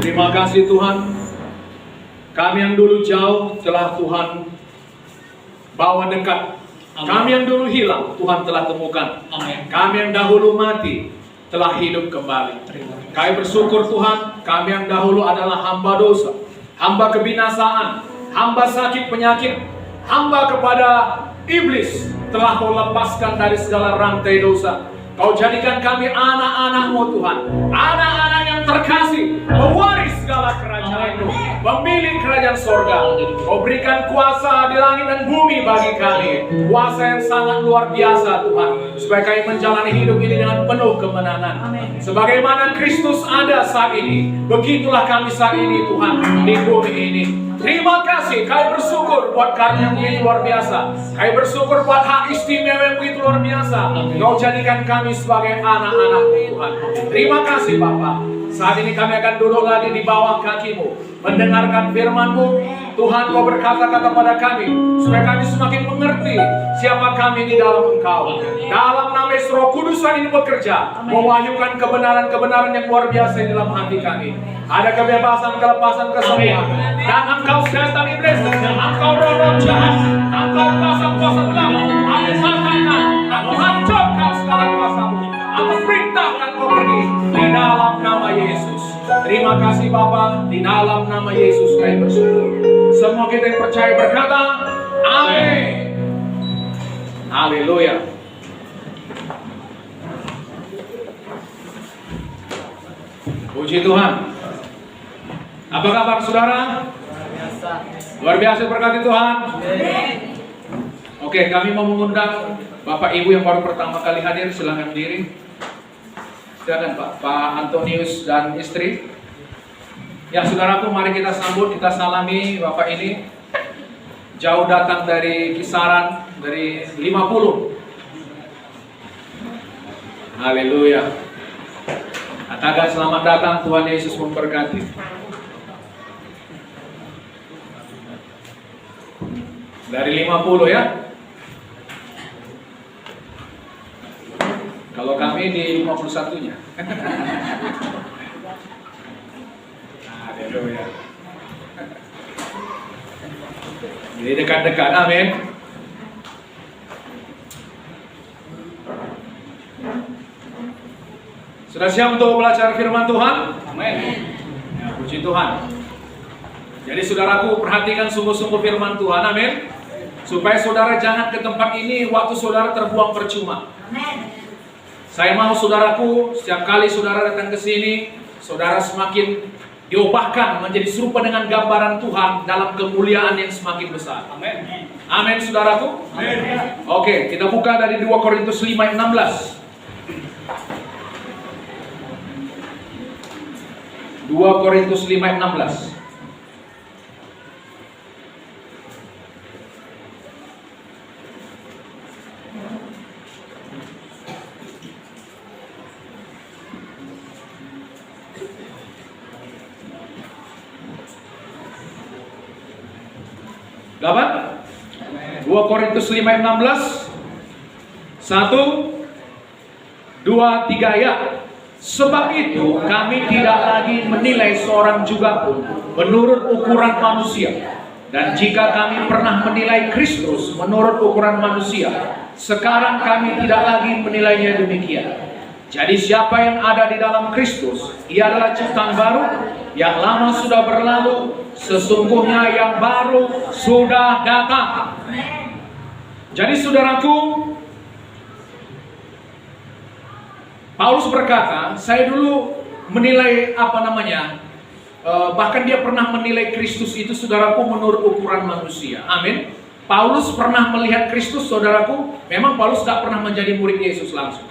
Terima kasih Tuhan, kami yang dulu jauh telah Tuhan bawa dekat. Amin. Kami yang dulu hilang Tuhan telah temukan. Amin. Kami yang dahulu mati telah hidup kembali. Kami bersyukur Tuhan, kami yang dahulu adalah hamba dosa, hamba kebinasaan, hamba sakit penyakit, hamba kepada iblis, telah Kau lepaskan dari segala rantai dosa. Kau jadikan kami anak-anak-Mu Tuhan, anak-anak yang terkasih, mewaris segala kerajaan-Mu, pemilik kerajaan sorga. Kau berikan kuasa di langit dan bumi bagi kami, kuasa yang sangat luar biasa Tuhan, supaya kami menjalani hidup ini dengan penuh kemenangan. Sebagaimana Kristus ada saat ini, begitulah kami saat ini Tuhan, di bumi ini. Terima kasih, kami bersyukur buat karya yang begitu luar biasa. Kami bersyukur buat hak istimewa yang begitu luar biasa. Kau jadikan kami sebagai anak-anak Tuhan. Terima kasih Bapa. Saat ini kami akan duduk lagi di bawah kaki-Mu, mendengarkan firman-Mu. Tuhan, Kau berkata-kata pada kami, supaya kami semakin mengerti siapa kami di dalam Engkau. Dalam nama Yesus, Roh Kudus ini bekerja, mewahyukan kebenaran-kebenaran yang luar biasa di dalam hati kami. Ada kebebasan, kelepasan, kesembuhan. Dan Engkau setan iblis, Engkau roh-roh jahat, Engkau kuasa-kuasa gelap, aku katakan, aku hancurkan segala kuasa-Mu. Aku perintahkan Kau pergi di dalam nama Yesus. Terima kasih Bapa, di dalam nama Yesus kami bersyukur. Semua kita yang percaya berkata, amin. Haleluya. Puji Tuhan. Apa kabar saudara? Luar biasa berkati Tuhan. Oke, kami mau mengundang Bapak Ibu yang baru pertama kali hadir, silakan berdiri. Silakan Pak Antonius dan istri. Ya saudaraku, mari kita sambut, kita salami Bapak ini. Jauh datang dari kisaran dari 50. Haleluya. Katakan selamat datang, Tuhan Yesus memberkati. Dari 50 ya. Kalau kami di 51-nya. Haleluya. Jadi dekat-dekat, amin. Sudah siap untuk belajar firman Tuhan? Amin. Ya, puji Tuhan. Jadi saudaraku, perhatikan sungguh-sungguh firman Tuhan, amin. Supaya saudara jangan ke tempat ini waktu saudara terbuang percuma. Amin. Saya mau saudaraku, setiap kali saudara datang ke sini, saudara semakin diubahkan menjadi serupa dengan gambaran Tuhan dalam kemuliaan yang semakin besar. Amin. Amin saudaraku. Amin. Oke, kita buka dari 2 Korintus 5 ayat 16. 2 Korintus 5 ayat 16. Dapat? 2 Korintus 5 ayat 16. 1, 2, 3 ayat. Sebab itu kami tidak lagi menilai seorang juga pun menurut ukuran manusia. Dan jika kami pernah menilai Kristus menurut ukuran manusia, sekarang kami tidak lagi menilainya demikian. Jadi siapa yang ada di dalam Kristus, ia adalah ciptaan baru. Yang lama sudah berlalu, sesungguhnya yang baru sudah datang. Jadi saudaraku, Paulus berkata, saya dulu menilai bahkan dia pernah menilai Kristus itu saudaraku menurut ukuran manusia. Amin. Paulus pernah melihat Kristus saudaraku. Memang Paulus tidak pernah menjadi murid Yesus langsung.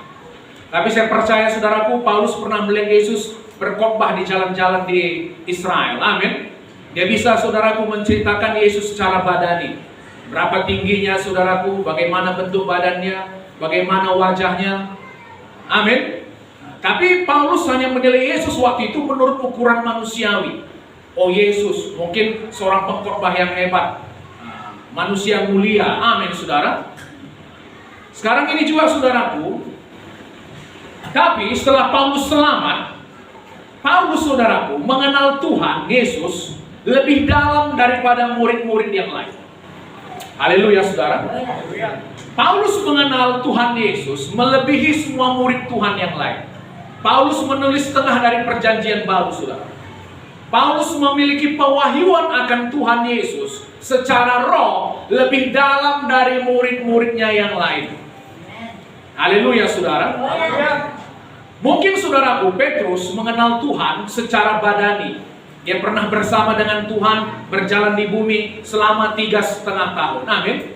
Tapi saya percaya saudaraku, Paulus pernah melihat Yesus berkhotbah di jalan-jalan di Israel. Amin. Dia bisa saudaraku menceritakan Yesus secara badani. Berapa tingginya saudaraku, bagaimana bentuk badannya, bagaimana wajahnya. Amin. Tapi Paulus hanya menilai Yesus waktu itu menurut ukuran manusiawi. Oh Yesus, mungkin seorang pengkhotbah yang hebat, manusia mulia. Amin saudara. Sekarang ini juga saudaraku, tapi setelah Paulus selamat, Paulus saudaraku mengenal Tuhan Yesus lebih dalam daripada murid-murid yang lain. Haleluya saudara. Paulus mengenal Tuhan Yesus melebihi semua murid Tuhan yang lain. Paulus menulis setengah dari perjanjian baru saudara. Paulus memiliki pewahyuan akan Tuhan Yesus secara roh lebih dalam dari murid-muridnya yang lain. Haleluya saudara. Mungkin saudaraku Petrus mengenal Tuhan secara badani. Dia pernah bersama dengan Tuhan berjalan di bumi selama 3,5 tahun. Amin.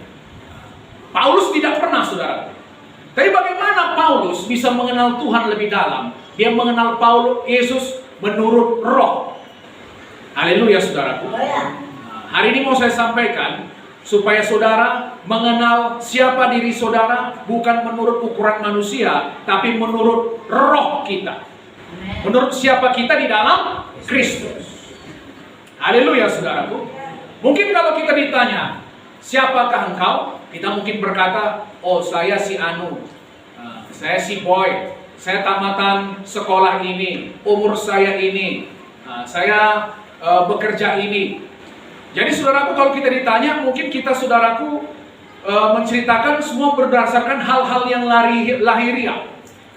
Paulus tidak pernah saudara. Tapi bagaimana Paulus bisa mengenal Tuhan lebih dalam? Dia mengenal Yesus menurut roh. Haleluya saudaraku. Hari ini mau saya sampaikan supaya saudara mengenal siapa diri saudara bukan menurut ukuran manusia, tapi menurut roh kita. Menurut siapa kita di dalam Kristus. Haleluya saudaraku. Mungkin kalau kita ditanya, siapakah engkau? Kita mungkin berkata, oh saya si Anu, saya si Boy, saya tamatan sekolah ini, umur saya ini, saya bekerja ini. Jadi saudaraku, kalau kita ditanya, mungkin kita saudaraku menceritakan semua berdasarkan hal-hal yang lahiriah,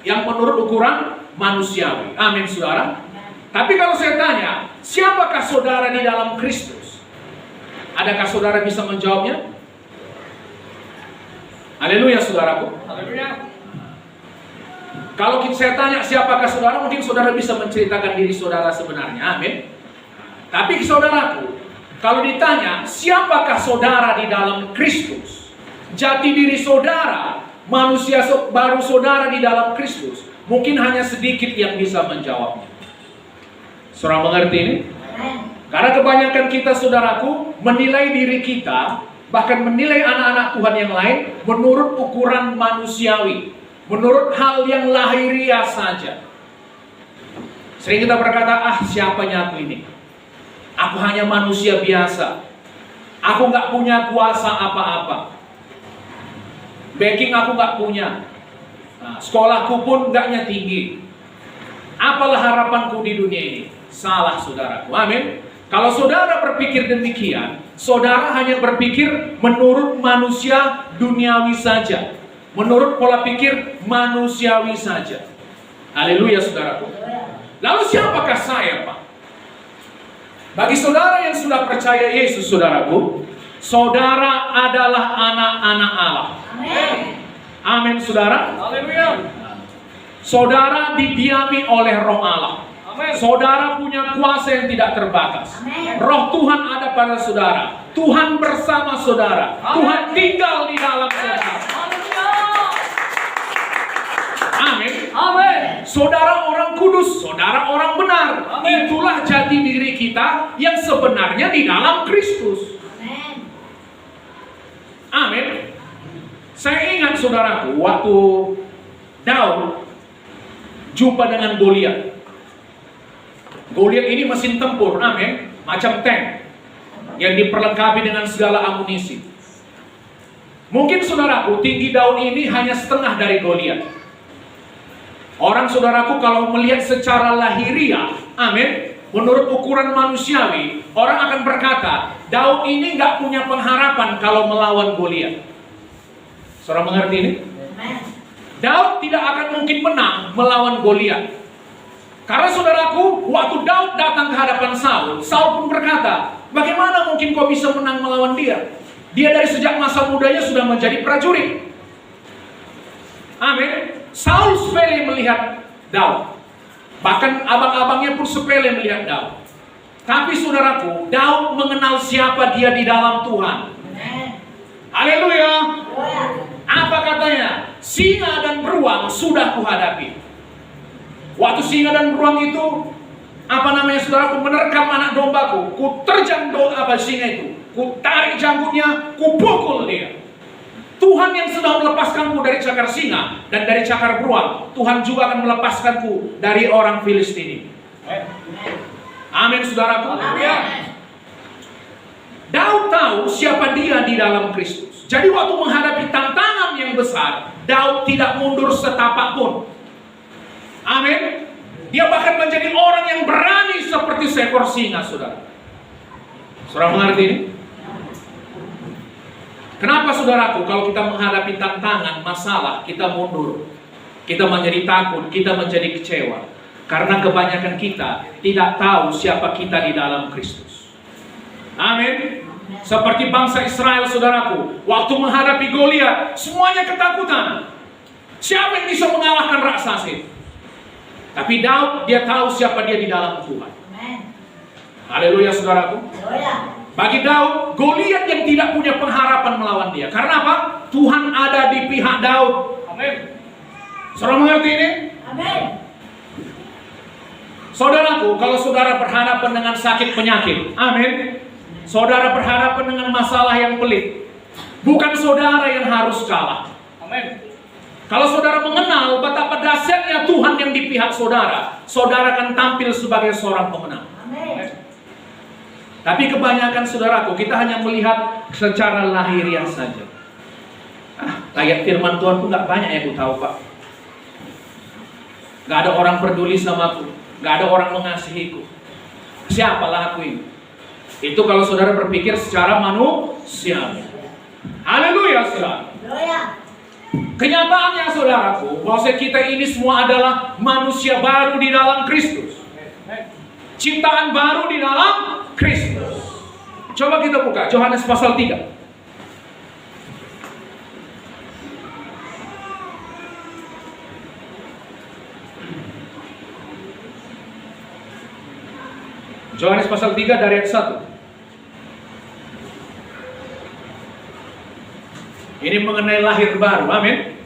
yang menurut ukuran manusiawi. Amin saudara. Tapi kalau saya tanya, siapakah saudara di dalam Kristus? Adakah saudara bisa menjawabnya? Haleluya saudaraku. Haleluya. Kalau saya tanya siapakah saudara, mungkin saudara bisa menceritakan diri saudara sebenarnya. Amin. Tapi saudaraku, kalau ditanya siapakah saudara di dalam Kristus, jati diri saudara, manusia baru saudara di dalam Kristus, mungkin hanya sedikit yang bisa menjawabnya. Saudara mengerti ini? Karena kebanyakan kita saudaraku menilai diri kita, bahkan menilai anak-anak Tuhan yang lain menurut ukuran manusiawi, menurut hal yang lahiriah saja. Sering kita berkata, siapanya aku ini? Aku hanya manusia biasa. Aku nggak punya kuasa apa-apa. Backing aku nggak punya. Sekolahku pun nggaknya tinggi. Apalah harapanku di dunia ini? Salah saudaraku. Amin. Kalau saudara berpikir demikian, saudara hanya berpikir menurut manusia duniawi saja, menurut pola pikir manusiawi saja. Haleluya saudaraku. Lalu siapakah saya, Pak? Bagi saudara yang sudah percaya Yesus, saudaraku, saudara adalah anak-anak Allah. Amin. Amin saudara. Haleluya. Saudara didiami oleh Roh Allah. Amen. Saudara punya kuasa yang tidak terbatas. Amen. Roh Tuhan ada pada saudara. Tuhan bersama saudara. Amen. Tuhan tinggal di dalam saudara. Amin. Amin. Saudara orang kudus, saudara orang benar. Amin. Itulah jati diri kita yang sebenarnya di dalam Kristus. Amin. Amin. Saya ingat saudaraku, waktu Daud jumpa dengan Goliat. Goliat ini mesin tempur, amin, macam tank yang diperlengkapi dengan segala amunisi. Mungkin saudaraku, tinggi Daud ini hanya setengah dari Goliat. Orang saudaraku kalau melihat secara lahiriah, amin, menurut ukuran manusiawi, orang akan berkata, Daud ini nggak punya pengharapan kalau melawan Goliat. Saudara mengerti ini? Daud tidak akan mungkin menang melawan Goliat. Karena saudaraku, waktu Daud datang ke hadapan Saul, Saul pun berkata, bagaimana mungkin kau bisa menang melawan dia? Dia dari sejak masa mudanya sudah menjadi prajurit. Amin. Saul sepele melihat Daud. Bahkan abang-abangnya pun sepele melihat Daud. Tapi saudaraku, Daud mengenal siapa dia di dalam Tuhan. Haleluya. Apa katanya? Singa dan beruang sudah kuhadapi. Waktu singa dan beruang itu, apa namanya saudaraku, menerkam anak dombaku, ku terjang singa itu, ku tarik janggutnya, ku pukul dia. Tuhan yang sudah melepaskanku dari cakar singa dan dari cakar beruang, Tuhan juga akan melepaskanku dari orang Filistini. Amin saudaraku. Amin. Daud tahu siapa dia di dalam Kristus. Jadi waktu menghadapi tantangan yang besar, Daud tidak mundur setapak pun. Amin. Dia bahkan menjadi orang yang berani seperti seekor singa, saudara. Saudara mengerti ini? Kenapa saudaraku kalau kita menghadapi tantangan, masalah, kita mundur, kita menjadi takut, kita menjadi kecewa? Karena kebanyakan kita tidak tahu siapa kita di dalam Kristus. Amin. Seperti bangsa Israel, saudaraku, waktu menghadapi Goliat, semuanya ketakutan. Siapa yang bisa mengalahkan raksasa itu? Tapi Daud, dia tahu siapa dia di dalam Tuhan. Haleluya saudaraku. Bagi Daud, Goliat yang tidak punya pengharapan melawan dia. Karena apa? Tuhan ada di pihak Daud. Amin. Saudara mengerti ini? Amin. Saudaraku, kalau saudara berhadapan dengan sakit penyakit, amin, saudara berhadapan dengan masalah yang pelik, bukan saudara yang harus kalah. Amin. Kalau saudara mengenal betapa dahsyatnya Tuhan yang di pihak saudara, saudara akan tampil sebagai seorang pemenang. Tapi kebanyakan saudaraku, kita hanya melihat secara lahiriah saja. Ayat firman Tuhan pun nggak banyak yang aku tahu, Pak. Nggak ada orang peduli sama aku, nggak ada orang mengasihiku. Siapalah aku ini? Itu kalau saudara berpikir secara manusiawi. Haleluya, saudara. Kenyataannya saudaraku, bahwa kita ini semua adalah manusia baru di dalam Kristus. Ciptaan baru di dalam Kristus. Coba kita buka Yohanes pasal 3. Yohanes pasal 3 dari ayat 1. Ini mengenai lahir baru, amin.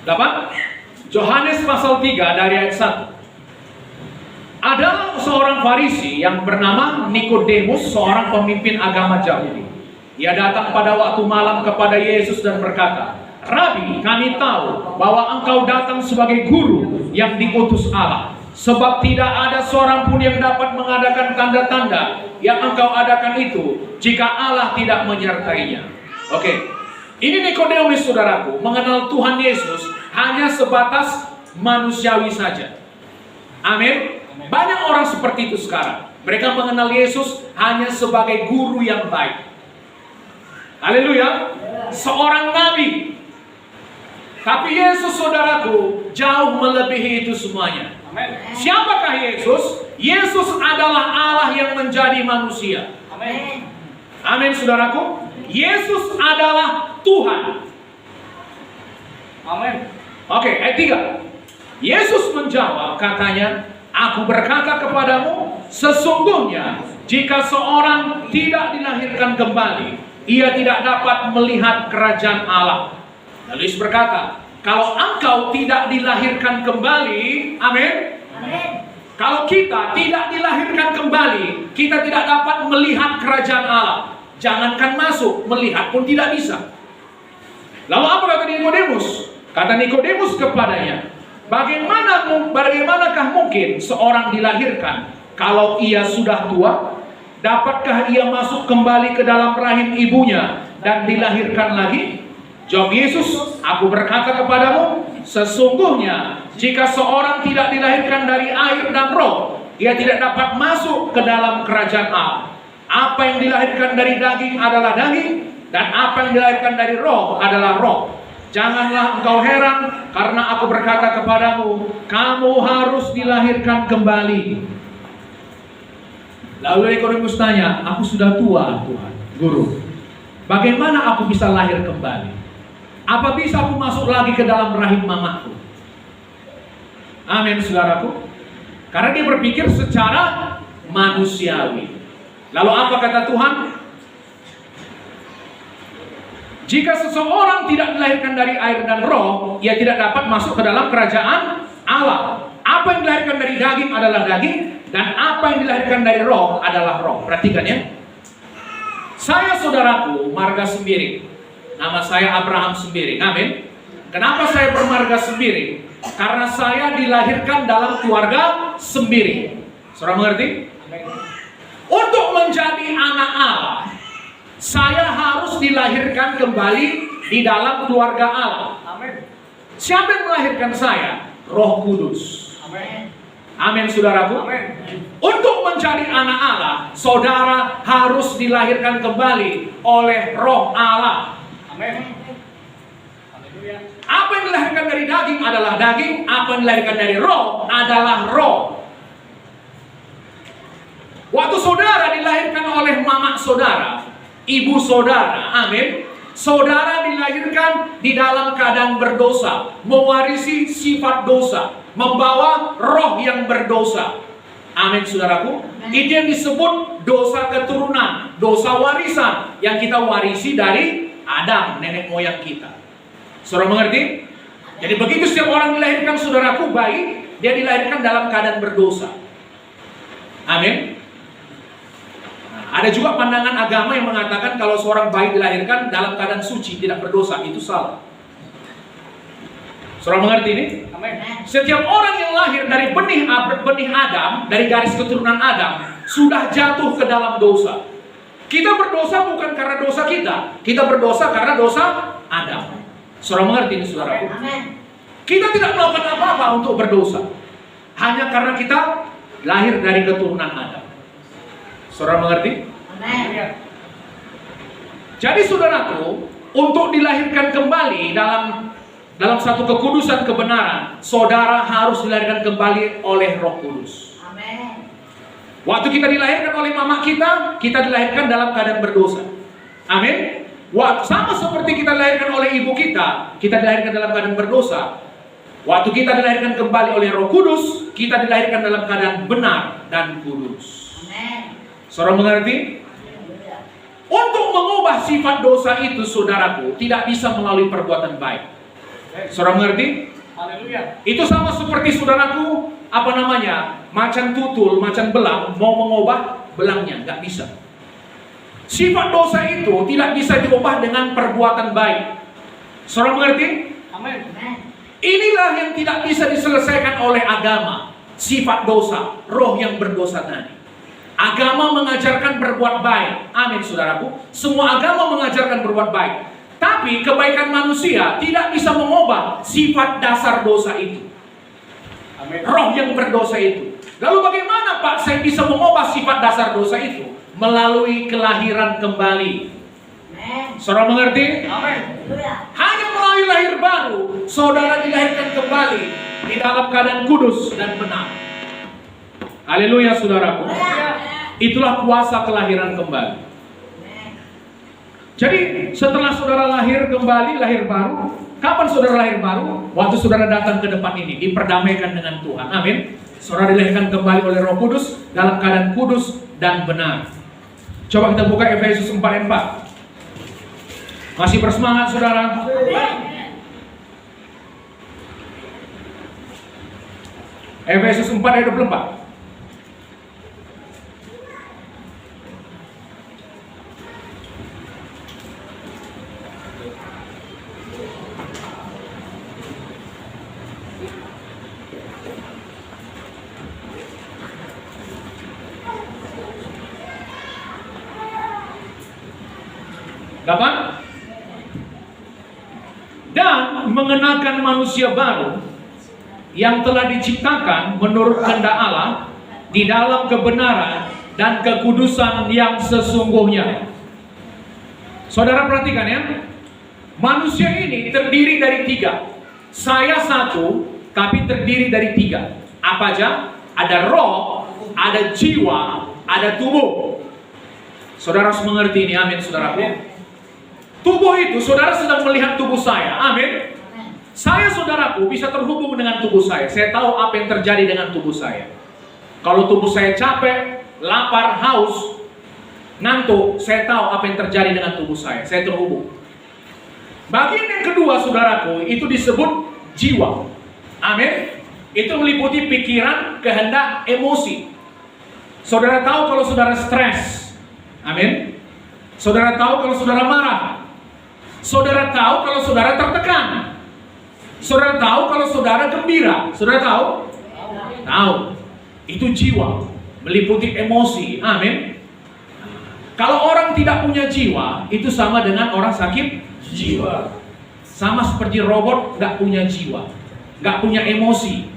Dapat? Yohanes pasal 3 dari ayat 1. Ada seorang Farisi yang bernama Nikodemus, seorang pemimpin agama Yahudi. Ia datang pada waktu malam kepada Yesus dan berkata, "Rabi, kami tahu bahwa engkau datang sebagai guru yang diutus Allah. Sebab tidak ada seorang pun yang dapat mengadakan tanda-tanda yang engkau adakan itu jika Allah tidak menyertainya." Oke, ini Nikodemus saudaraku mengenal Tuhan Yesus hanya sebatas manusiawi saja. Amin. Banyak orang seperti itu sekarang. Mereka mengenal Yesus hanya sebagai guru yang baik. Haleluya. Seorang nabi. Tapi Yesus saudaraku jauh melebihi itu semuanya. Siapakah Yesus? Yesus adalah Allah yang menjadi manusia. Amin. Amin, saudaraku. Yesus adalah Tuhan. Amin. Oke, ayat 3. Yesus menjawab, katanya, "Aku berkata kepadamu, sesungguhnya jika seorang tidak dilahirkan kembali, ia tidak dapat melihat kerajaan Allah." Lalu Yesus berkata, kalau engkau tidak dilahirkan kembali, amin. Amin. Kalau kita tidak dilahirkan kembali, kita tidak dapat melihat kerajaan Allah. Jangankan masuk, melihat pun tidak bisa. Lalu apa kata Nikodemus? Kata Nikodemus kepadanya, bagaimanakah mungkin seorang dilahirkan kalau ia sudah tua? Dapatkah ia masuk kembali ke dalam rahim ibunya dan dilahirkan lagi? Jawab Yesus, "Aku berkata kepadamu, sesungguhnya jika seorang tidak dilahirkan dari air dan roh, ia tidak dapat masuk ke dalam kerajaan Allah. Apa yang dilahirkan dari daging adalah daging, dan apa yang dilahirkan dari roh adalah roh. Janganlah engkau heran, karena aku berkata kepadamu, kamu harus dilahirkan kembali." Lalu Nikodemus tanya, "Aku sudah tua, Tuhan, Guru. Bagaimana aku bisa lahir kembali? Apa bisa aku masuk lagi ke dalam rahim mamaku?" Amin, saudaraku. Karena dia berpikir secara manusiawi. Lalu apa kata Tuhan? Jika seseorang tidak dilahirkan dari air dan roh, ia tidak dapat masuk ke dalam kerajaan Allah. Apa yang dilahirkan dari daging adalah daging, dan apa yang dilahirkan dari roh adalah roh. Perhatikan ya. Saya saudaraku marga Sembiring. Nama saya Abraham Sembiring. Amin. Kenapa saya bermarga Sembiring? Karena saya dilahirkan dalam keluarga Sembiring. Saudara mengerti? Untuk menjadi anak Allah, saya harus dilahirkan kembali di dalam keluarga Allah. Amin. Siapa yang melahirkan saya? Roh Kudus. Amin. Amin, saudaraku. Amin. Untuk menjadi anak Allah, saudara harus dilahirkan kembali oleh Roh Allah. Amin. Apa yang dilahirkan dari daging adalah daging, apa yang dilahirkan dari roh adalah roh. Waktu saudara dilahirkan oleh mama saudara, ibu saudara, amin, saudara dilahirkan di dalam keadaan berdosa, mewarisi sifat dosa, membawa roh yang berdosa. Amin, saudaraku. Itu yang disebut dosa keturunan, dosa warisan yang kita warisi dari Adam, nenek moyang kita. Saudara mengerti? Jadi begitu setiap orang dilahirkan, saudaraku, bayi, dia dilahirkan dalam keadaan berdosa. Amin. Ada juga pandangan agama yang mengatakan kalau seorang bayi dilahirkan dalam keadaan suci, tidak berdosa, itu salah. Saudara mengerti ini? Setiap orang yang lahir dari benih Adam, dari garis keturunan Adam, sudah jatuh ke dalam dosa. Kita berdosa bukan karena dosa kita berdosa karena dosa Adam. Saudara mengerti ini, saudara? Kita tidak melakukan apa-apa untuk berdosa, hanya karena kita lahir dari keturunan Adam. Saudara mengerti? Jadi saudaraku, untuk dilahirkan kembali dalam satu kekudusan kebenaran, saudara harus dilahirkan kembali oleh Roh Kudus. Amen. Waktu kita dilahirkan oleh mama kita dilahirkan dalam keadaan berdosa. Amin. Waktu sama seperti kita dilahirkan oleh ibu kita dilahirkan dalam keadaan berdosa. Waktu kita dilahirkan kembali oleh Roh Kudus, kita dilahirkan dalam keadaan benar dan kudus. Amen. Saudara mengerti? Untuk mengubah sifat dosa itu, saudaraku, tidak bisa melalui perbuatan baik. Saudara mengerti? Haleluya. Itu sama seperti saudaraku, macan tutul, macan belang, mau mengubah belangnya, nggak bisa. Sifat dosa itu tidak bisa diubah dengan perbuatan baik. Saudara mengerti? Amin. Inilah yang tidak bisa diselesaikan oleh agama. Sifat dosa, roh yang berdosa tadi. Agama mengajarkan berbuat baik. Amin, saudaraku. Semua agama mengajarkan berbuat baik. Tapi kebaikan manusia tidak bisa mengubah sifat dasar dosa itu. Amin. Roh yang berdosa itu. Lalu bagaimana Pak saya bisa mengubah sifat dasar dosa itu? Melalui kelahiran kembali. Amin. Saudara mengerti? Amin. Hanya melalui lahir baru, saudara dilahirkan kembali di dalam keadaan kudus dan benar. Haleluya, saudaraku. Itulah kuasa kelahiran kembali. Jadi setelah saudara lahir kembali, lahir baru, kapan saudara lahir baru? Waktu saudara datang ke depan ini, diperdamaikan dengan Tuhan. Amin. Saudara dilahirkan kembali oleh Roh Kudus dalam keadaan kudus dan benar. Coba kita buka Efesus 4 ayat 4. Masih bersemangat saudara? Efesus 4 ayat 24. Kapan? Dan mengenakan manusia baru yang telah diciptakan menurut kehendak Allah di dalam kebenaran dan kekudusan yang sesungguhnya. Saudara perhatikan ya, manusia ini terdiri dari 3. Saya satu, tapi terdiri dari 3. Apa aja? Ada roh, ada jiwa, ada tubuh. Saudara harus mengerti ini, amin saudaraku. Tubuh itu, saudara sedang melihat tubuh saya, amin. Saya, saudaraku, bisa terhubung dengan tubuh saya. Saya tahu apa yang terjadi dengan tubuh saya. Kalau tubuh saya capek, lapar, haus, ngantuk, saya tahu apa yang terjadi dengan tubuh saya. Saya terhubung. Bagian yang kedua, saudaraku, itu disebut jiwa. Amin. Itu meliputi pikiran, kehendak, emosi. Saudara tahu kalau saudara stres. Amin. Saudara tahu kalau saudara marah. Saudara tahu kalau saudara tertekan. Saudara tahu kalau saudara gembira. Saudara tahu? Tahu. Itu jiwa, meliputi emosi. Amin. Kalau orang tidak punya jiwa, itu sama dengan orang sakit jiwa. Sama seperti robot nggak punya jiwa, nggak punya emosi.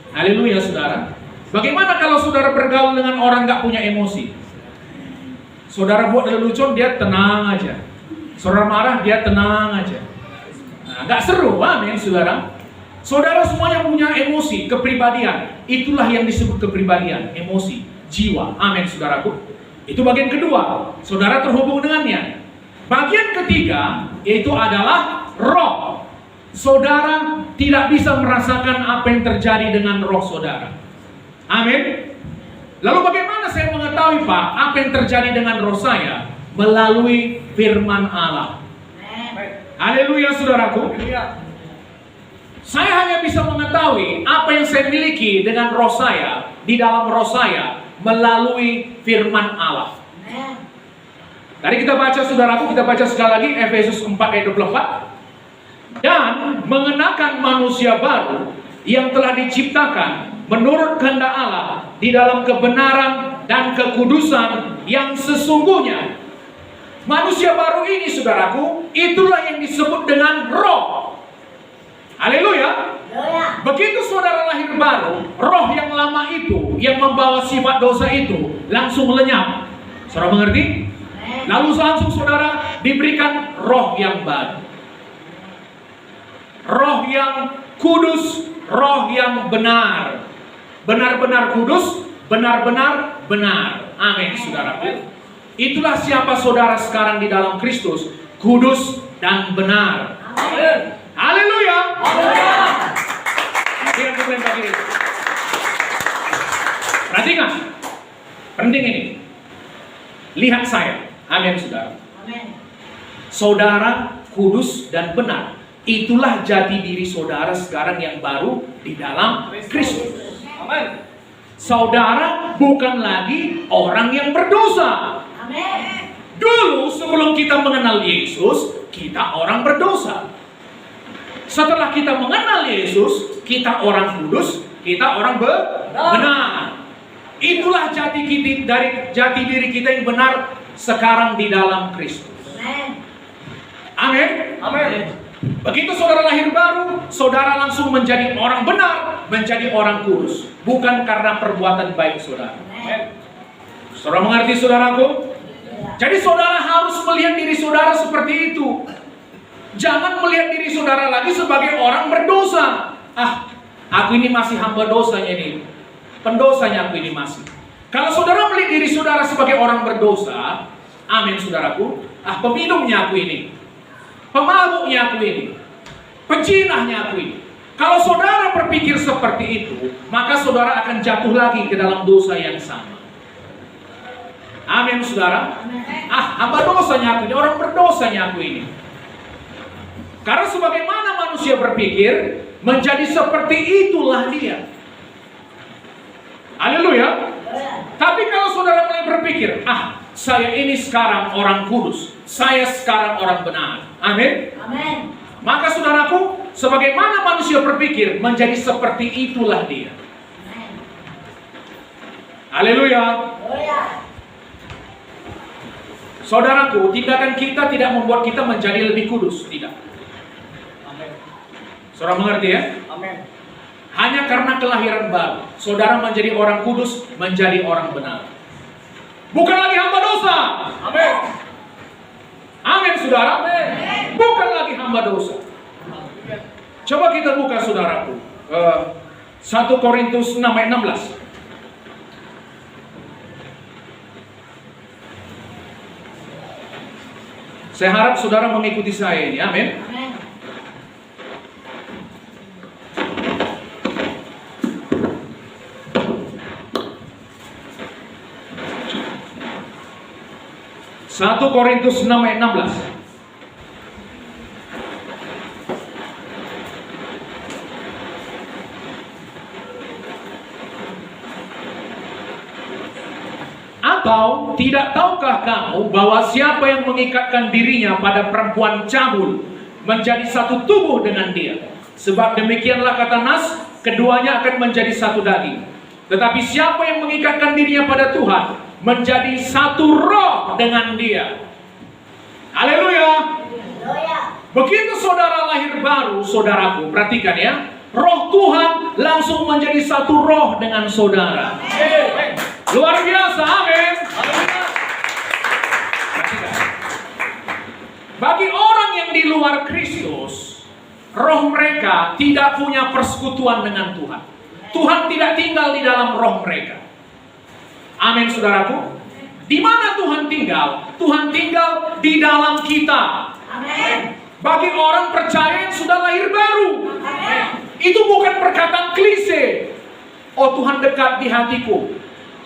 Haleluya, saudara. Bagaimana kalau saudara bergaul dengan orang nggak punya emosi? Saudara buat lelucon, dia tenang aja. Saudara marah, dia tenang aja. Nah, nggak seru, amin, saudara. Saudara semuanya punya emosi, kepribadian. Itulah yang disebut kepribadian, emosi, jiwa. Amin, saudaraku. Itu bagian kedua. Saudara terhubung dengannya. Bagian ketiga, yaitu adalah roh. Saudara tidak bisa merasakan apa yang terjadi dengan roh saudara. Amin. Lalu bagaimana saya mengetahui, Pak, apa yang terjadi dengan roh saya? Melalui firman Allah. Haleluya, saudaraku. Saya hanya bisa mengetahui apa yang saya miliki dengan roh saya, di dalam roh saya, melalui firman Allah. Tadi kita baca saudaraku, kita baca sekali lagi Efesus 4 ayat 24. Dan mengenakan manusia baru yang telah diciptakan menurut kehendak Allah di dalam kebenaran dan kekudusan yang sesungguhnya. Manusia baru ini saudaraku, itulah yang disebut dengan roh. Haleluya. Begitu saudara lahir baru, roh yang lama itu, yang membawa sifat dosa itu langsung lenyap. Saudara mengerti? Lalu langsung saudara diberikan roh yang baru, roh yang kudus, roh yang benar, benar-benar kudus, benar-benar benar. Amin saudaraku. Itulah siapa saudara sekarang di dalam Kristus, kudus dan benar. Amin. Haleluya. Perhatikan, penting ini. Lihat saya. Amin saudara. Amin. Saudara kudus dan benar. Itulah jati diri saudara sekarang yang baru di dalam Kristus. Amin. Saudara bukan lagi orang yang berdosa. Amin. Dulu sebelum kita mengenal Yesus, kita orang berdosa. Setelah kita mengenal Yesus, kita orang kudus, kita orang benar. Itulah jati diri kita yang benar sekarang di dalam Kristus. Amin. Amin. Begitu saudara lahir baru, saudara langsung menjadi orang benar, menjadi orang kudus, bukan karena perbuatan baik saudara. Saudara mengerti saudaraku? Jadi saudara harus melihat diri saudara seperti itu. Jangan melihat diri saudara lagi sebagai orang berdosa. Aku ini masih hamba dosanya ini. Pendosanya aku ini masih. Kalau saudara melihat diri saudara sebagai orang berdosa, amin saudaraku, peminumnya aku ini, pemabuknya aku ini, penjinahnya aku ini. Kalau saudara berpikir seperti itu, maka saudara akan jatuh lagi ke dalam dosa yang sama. Amin saudara. Hamba dosanya aku ini, orang berdosanya aku ini. Karena sebagaimana manusia berpikir, menjadi seperti itulah dia. Haleluya. Tapi kalau saudara mulai berpikir, saya ini sekarang orang kudus, saya sekarang orang benar. Amin. Amin. Maka saudaraku, sebagaimana manusia berpikir, menjadi seperti itulah dia. Amin. Haleluya. Saudaraku, tindakan kita tidak membuat kita menjadi lebih kudus, tidak. Amin. Saudara mengerti ya? Amin. Hanya karena kelahiran baru, saudara menjadi orang kudus, menjadi orang benar. Bukan lagi hamba dosa. Amin. Amin saudara. Amin. Bukan lagi hamba dosa. Coba kita buka saudaraku 1 Korintus 6 ayat 16. Saya harap saudara mengikuti saya ini. Amin. Amin. Satu Korintus 6 ayat 16. Atau tidak tahukah kamu bahwa siapa yang mengikatkan dirinya pada perempuan cabul menjadi satu tubuh dengan dia? Sebab demikianlah kata Nas, keduanya akan menjadi satu daging. Tetapi siapa yang mengikatkan dirinya pada Tuhan menjadi satu roh dengan dia. Haleluya. Begitu saudara lahir baru, saudaraku, perhatikan ya, roh Tuhan langsung menjadi satu roh dengan saudara. Luar biasa, amin. Bagi orang yang di luar Kristus, roh mereka tidak punya persekutuan dengan Tuhan. Tuhan tidak tinggal di dalam roh mereka. Amin saudaraku. Di mana Tuhan tinggal? Tuhan tinggal di dalam kita. Amin. Bagi orang percaya yang sudah lahir baru, amin, itu bukan perkataan klise. Oh Tuhan dekat di hatiku.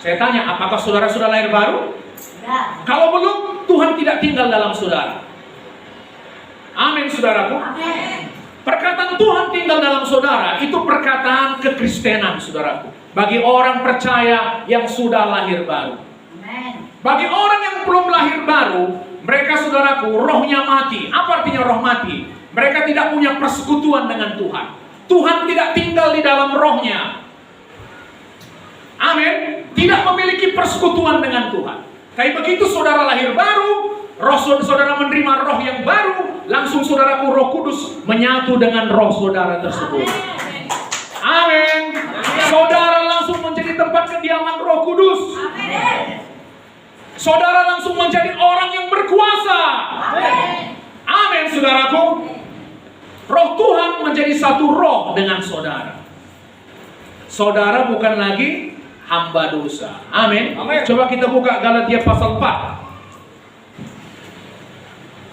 Saya tanya, apakah saudara sudah lahir baru? Ya. Kalau belum, Tuhan tidak tinggal dalam saudara. Amin saudaraku. Amin. Perkataan Tuhan tinggal dalam saudara, itu perkataan kekristenan saudaraku. Bagi orang percaya yang sudah lahir baru. Amen. Bagi orang yang belum lahir baru, mereka saudaraku, rohnya mati. Apa artinya roh mati? Mereka tidak punya persekutuan dengan Tuhan. Tuhan tidak tinggal di dalam rohnya. Amin. Tidak memiliki persekutuan dengan Tuhan. Tapi begitu saudara lahir baru, roh saudara menerima roh yang baru, langsung saudaraku, Roh Kudus menyatu dengan roh saudara tersebut. Amin. Saudara langsung menjadi tempat kediaman Roh Kudus. Saudara langsung menjadi orang yang berkuasa. Amin, saudaraku. Roh Tuhan menjadi satu roh dengan saudara. Saudara bukan lagi hamba dosa. Amin. Coba kita buka Galatia pasal 4.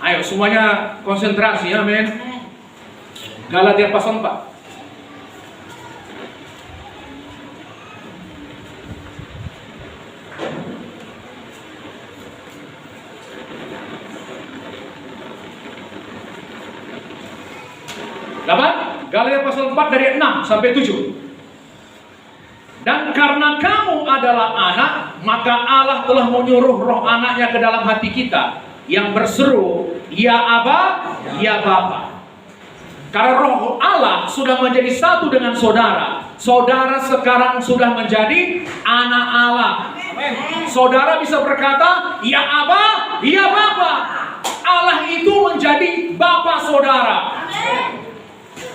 Ayo semuanya konsentrasi, amin. Galatia pasal 4. Dapat? Galatia pasal 4 dari 6 sampai 7. Dan karena kamu adalah anak, maka Allah telah menyuruh roh anaknya ke dalam hati kita, yang berseru, ya Aba, ya Bapa. Karena roh Allah sudah menjadi satu dengan saudara. Saudara sekarang sudah menjadi anak Allah. Saudara bisa berkata, ya Aba, ya Bapa. Allah itu menjadi Bapa saudara.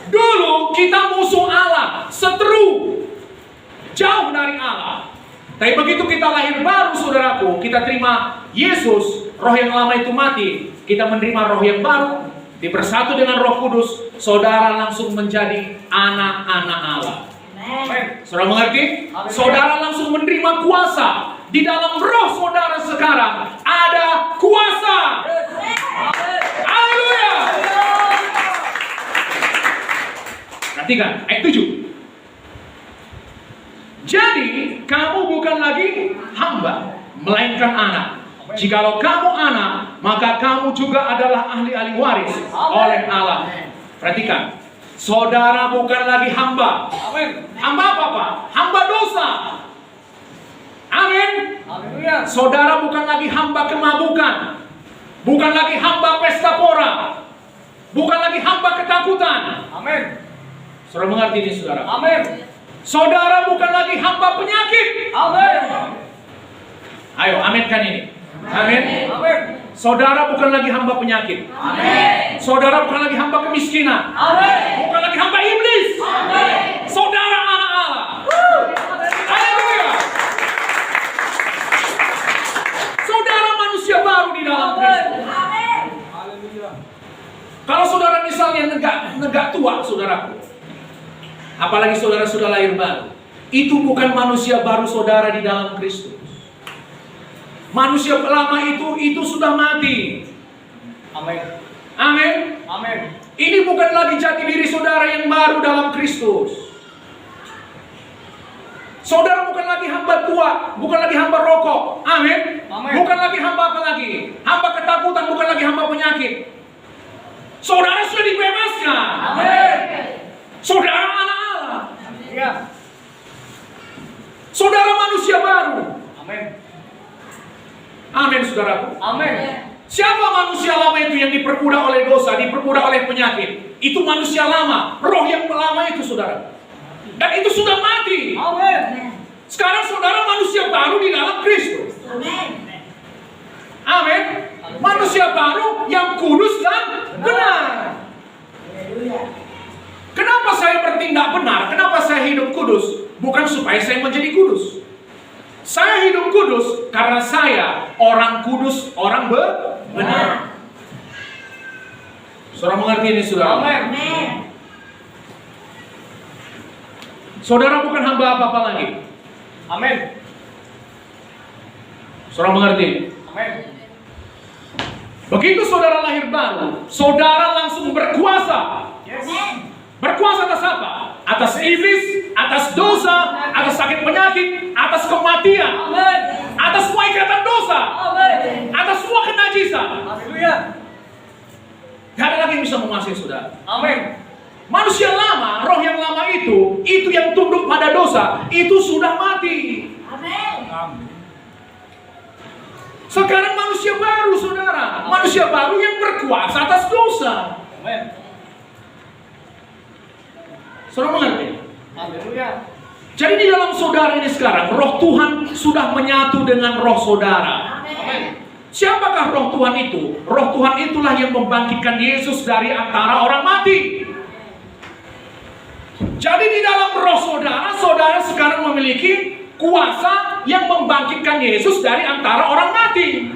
Dulu kita musuh Allah, seteru, jauh dari Allah. Tapi begitu kita lahir baru saudaraku, kita terima Yesus, roh yang lama itu mati, kita menerima roh yang baru, dibersatu dengan Roh Kudus, saudara langsung menjadi anak-anak Allah. Saudara mengerti? Saudara langsung menerima kuasa. Di dalam roh saudara sekarang ada kuasa. Haleluya. Perhatikan ayat 7. Jadi kamu bukan lagi hamba, melainkan anak. Jikalau kamu anak, maka kamu juga adalah ahli-ahli waris oleh Allah. Perhatikan, saudara bukan lagi hamba. Hamba apa, Pak? Hamba dosa. Amin. Saudara bukan lagi hamba kemabukan, bukan lagi hamba pesta pora, bukan lagi hamba ketakutan. Amin. Saudara mengerti ini, saudara? Amin. Saudara bukan lagi hamba penyakit. Amin. Ayo, aminkan ini. Amin. Amin. Saudara bukan lagi hamba penyakit. Amin. Saudara bukan lagi hamba kemiskinan. Amin. Bukan lagi hamba iblis. Amin. Saudara anak Allah. Haleluya. Saudara manusia baru di dalam Kristus. Haleluya. Kalau saudara misalnya negak tua, saudaraku, apalagi saudara sudah lahir baru, itu bukan manusia baru saudara di dalam Kristus. Manusia lama itu sudah mati. Amin. Amin. Amin. Ini bukan lagi jati diri saudara yang baru dalam Kristus. Saudara bukan lagi hamba tua, bukan lagi hamba rokok. Amin. Amin. Bukan lagi hamba apa lagi? Hamba ketakutan, bukan lagi hamba penyakit. Saudara sudah dibebaskan. Amin. Saudara anak Allah. Ya. Saudara manusia baru. Amin. Amin, saudaraku. Amin. Siapa manusia lama itu yang diperbudak oleh dosa, diperbudak oleh penyakit? Itu manusia lama, roh yang lama itu, saudara. Dan itu sudah mati. Amin. Sekarang saudara manusia baru di dalam Kristus. Amin. Amin. Manusia baru yang kudus dan benar. Kenapa saya bertindak benar? Kenapa saya hidup kudus? Bukan supaya saya menjadi kudus. Saya hidup kudus karena saya orang kudus, orang benar. Saudara mengerti ini, saudara? Amin. Saudara bukan hamba apa-apa lagi. Amin. Saudara mengerti? Amin. Begitu saudara lahir baru, saudara langsung berkuasa. Yes. Berkuasa atas apa? Atas iblis, atas dosa, atas sakit penyakit, atas kematian, amin, atas semua ikatan dosa, amin, atas semua kenajisan. Haleluya. Tidak ada lagi yang bisa menguasai saudara. Amin. Manusia lama, roh yang lama itu yang tunduk pada dosa, itu sudah mati. Amin. Sekarang manusia baru, saudara. Manusia baru yang berkuasa atas dosa. Saudara mengerti? Haleluya. Jadi di dalam saudara ini sekarang, roh Tuhan sudah menyatu dengan roh saudara. Amin. Siapakah roh Tuhan itu? Roh Tuhan itulah yang membangkitkan Yesus dari antara orang mati. Jadi di dalam roh saudara, saudara sekarang memiliki kuasa yang membangkitkan Yesus dari antara orang mati.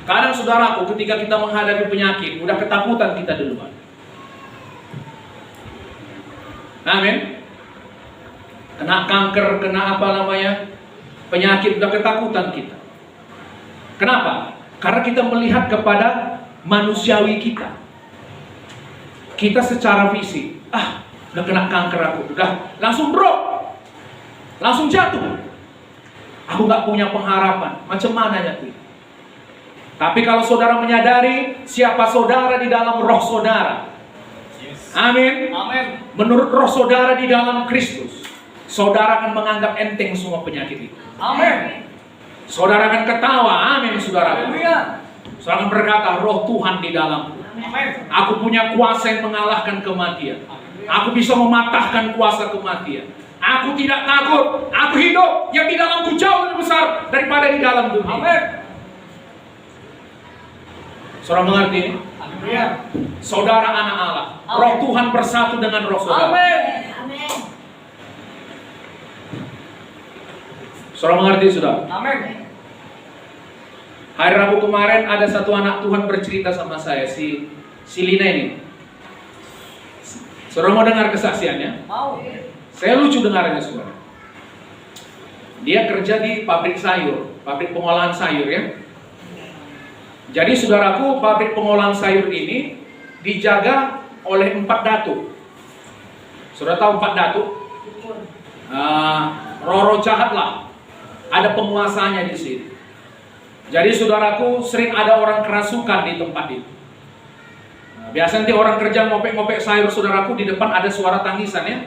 Kadang saudaraku, ketika kita menghadapi penyakit, udah ketakutan kita duluan. Amin. Kena kanker, kena apa namanya, penyakit, udah ketakutan kita. Kenapa? Karena kita melihat kepada manusiawi kita. Kita secara fisik, udah kena kanker aku, udah langsung drop, langsung jatuh. Aku nggak punya pengharapan, macam mana jatuh? Tapi kalau saudara menyadari siapa saudara di dalam roh saudara, amin. Amin. Menurut roh saudara di dalam Kristus, saudara akan menganggap enteng semua penyakit itu. Amin. Saudara akan ketawa, amin saudara. Haleluya. Saudara akan berkata, roh Tuhan di dalamku. Amin. Aku punya kuasa yang mengalahkan kematian. Aku bisa mematahkan kuasa kematian. Aku tidak takut. Aku hidup yang di dalamku jauh lebih besar daripada di dalam dunia. Amin. Saudara mengerti? Haleluya. Saudara anak Allah. Roh Tuhan bersatu dengan roh saudara. Amin. Saudara mengerti, saudara? Amin. Hari Rabu kemarin ada satu anak Tuhan bercerita sama saya, si Lina ini. Saudara mau dengar kesaksiannya? Mau. Saya lucu dengarnya, saudara. Dia kerja di pabrik sayur, pabrik pengolahan sayur ya. Jadi saudaraku, pabrik pengolahan sayur ini dijaga oleh 4 datuk. Saudara tahu 4 datuk? Roro jahat lah. Ada penguasanya di sini. Jadi saudaraku, sering ada orang kerasukan di tempat itu. Biasanya nanti orang kerja ngopek-ngopek sayur, saudaraku, di depan ada suara tangisan ya.